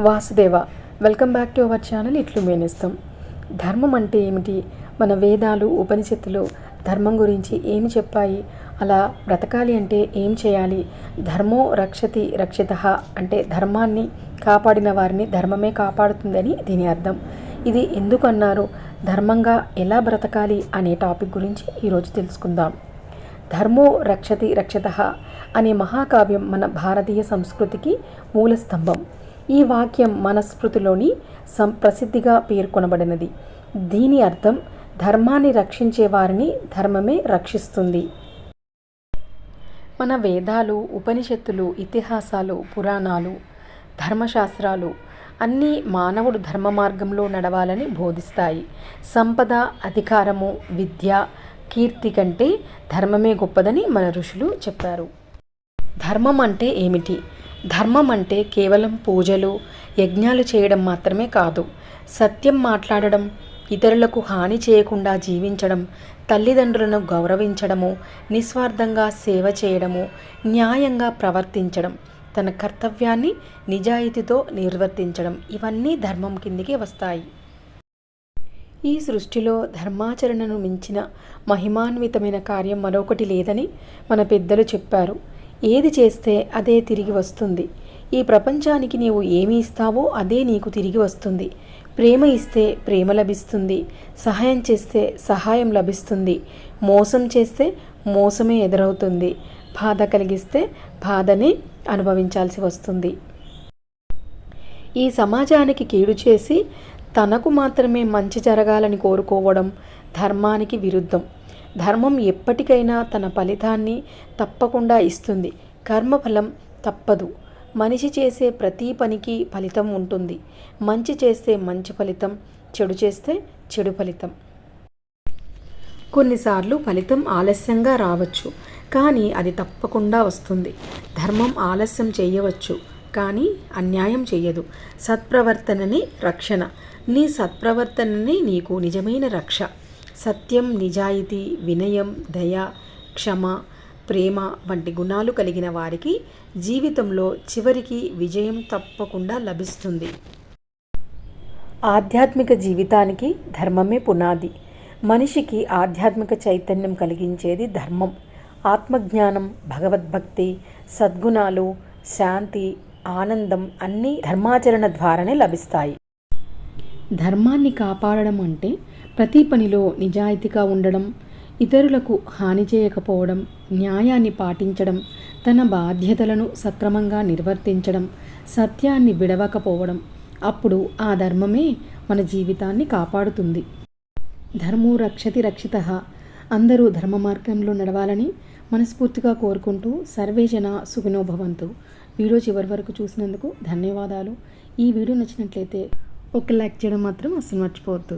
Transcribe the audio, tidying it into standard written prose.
Vasudeva, welcome back to our channel ఇట్లు మేనేస్తాం. ధర్మం అంటే ఏమిటి? మన వేదాలు, ఉపనిషత్తులు ధర్మం గురించి ఏమి చెప్పాయి? అలా బ్రతకాలి అంటే ఏం చేయాలి? ధర్మో రక్షతి రక్షితః అంటే ధర్మాన్ని కాపాడిన వారిని ధర్మమే కాపాడుతుందని దీని అర్థం. ఇది ఎందుకు అన్నారు? ధర్మంగా ఎలా బ్రతకాలి అనే టాపిక్ గురించి ఈరోజు తెలుసుకుందాం. ధర్మో రక్షతి రక్షితః అనే మహాకావ్యం మన భారతీయ సంస్కృతికి మూల స్తంభం. ఈ వాక్యం మనస్మృతిలోని ప్రసిద్ధిగా పేర్కొనబడినది. దీని అర్థం ధర్మాన్ని రక్షించే వారిని ధర్మమే రక్షిస్తుంది. మన వేదాలు, ఉపనిషత్తులు, ఇతిహాసాలు, పురాణాలు, ధర్మశాస్త్రాలు అన్నీ మానవుడు ధర్మ మార్గంలో నడవాలని బోధిస్తాయి. సంపద, అధికారము, విద్య, కీర్తి కంటే ధర్మమే గొప్పదని మన ఋషులు చెప్పారు. ధర్మం అంటే ఏమిటి? ధర్మం అంటే కేవలం పూజలు, యజ్ఞాలు చేయడం మాత్రమే కాదు. సత్యం మాట్లాడడం, ఇతరులకు హాని చేయకుండా జీవించడం, తల్లిదండ్రులను గౌరవించడము, నిస్వార్థంగా సేవ చేయడము, న్యాయంగా ప్రవర్తించడం, తన కర్తవ్యాన్ని నిజాయితీతో నిర్వర్తించడం, ఇవన్నీ ధర్మం కిందికి వస్తాయి. ఈ సృష్టిలో ధర్మాచరణను మించిన మహిమాన్వితమైన కార్యం మరొకటి లేదని మన పెద్దలు చెప్పారు. ఏది చేస్తే అదే తిరిగి వస్తుంది. ఈ ప్రపంచానికి నీవు ఏమి ఇస్తావో అదే నీకు తిరిగి వస్తుంది. ప్రేమ ఇస్తే ప్రేమ లభిస్తుంది. సహాయం చేస్తే సహాయం లభిస్తుంది. మోసం చేస్తే మోసమే ఎదురవుతుంది. బాధ కలిగిస్తే బాధనే అనుభవించాల్సి వస్తుంది. ఈ సమాజానికి కీడు చేసి తనకు మాత్రమే మంచి జరగాలని కోరుకోవడం ధర్మానికి విరుద్ధం. ధర్మం ఎప్పటికైనా తన ఫలితాన్ని తప్పకుండా ఇస్తుంది. కర్మఫలం తప్పదు. మనిషి చేసే ప్రతి పనికి ఫలితం ఉంటుంది. మంచి చేస్తే మంచి ఫలితం, చెడు చేస్తే చెడు ఫలితం. కొన్నిసార్లు ఫలితం ఆలస్యంగా రావచ్చు, కానీ అది తప్పకుండా వస్తుంది. ధర్మం ఆలస్యం చేయవచ్చు, కానీ అన్యాయం చేయదు. సత్ప్రవర్తననే రక్షణ. నీ సత్ప్రవర్తననే నీకు నిజమైన రక్ష. సత్యం, నిజాయితీ, వినయం, దయ, క్షమ, ప్రేమ వంటి గుణాలు కలిగిన వారికి జీవితంలో చివరికి విజయం తప్పకుండా లభిస్తుంది. ఆధ్యాత్మిక జీవితానికి ధర్మమే పునాది. మనిషికి ఆధ్యాత్మిక చైతన్యం కలిగించేది ధర్మం. ఆత్మజ్ఞానం, భగవద్భక్తి, సద్గుణాలు, శాంతి, ఆనందం అన్నీ ధర్మాచరణ ద్వారానే లభిస్తాయి. ధర్మాన్ని కాపాడడం అంటే ప్రతి పనిలో నిజాయితీగా ఉండడం, ఇతరులకు హాని చేయకపోవడం, న్యాయాన్ని పాటించడం, తన బాధ్యతలను సక్రమంగా నిర్వర్తించడం, సత్యాన్ని విడవకపోవడం. అప్పుడు ఆ ధర్మమే మన జీవితాన్ని కాపాడుతుంది. ధర్మో రక్షతి రక్షితః. అందరూ ధర్మ మార్గంలో నడవాలని మనస్ఫూర్తిగా కోరుకుంటూ సర్వే జన సుఖినో భవంతు. వీడియో చివరి వరకు చూసినందుకు ధన్యవాదాలు. ఈ వీడియో నచ్చినట్లయితే ఒక లైక్ చేయడం మాత్రం అస్సలు మర్చిపోవద్దు.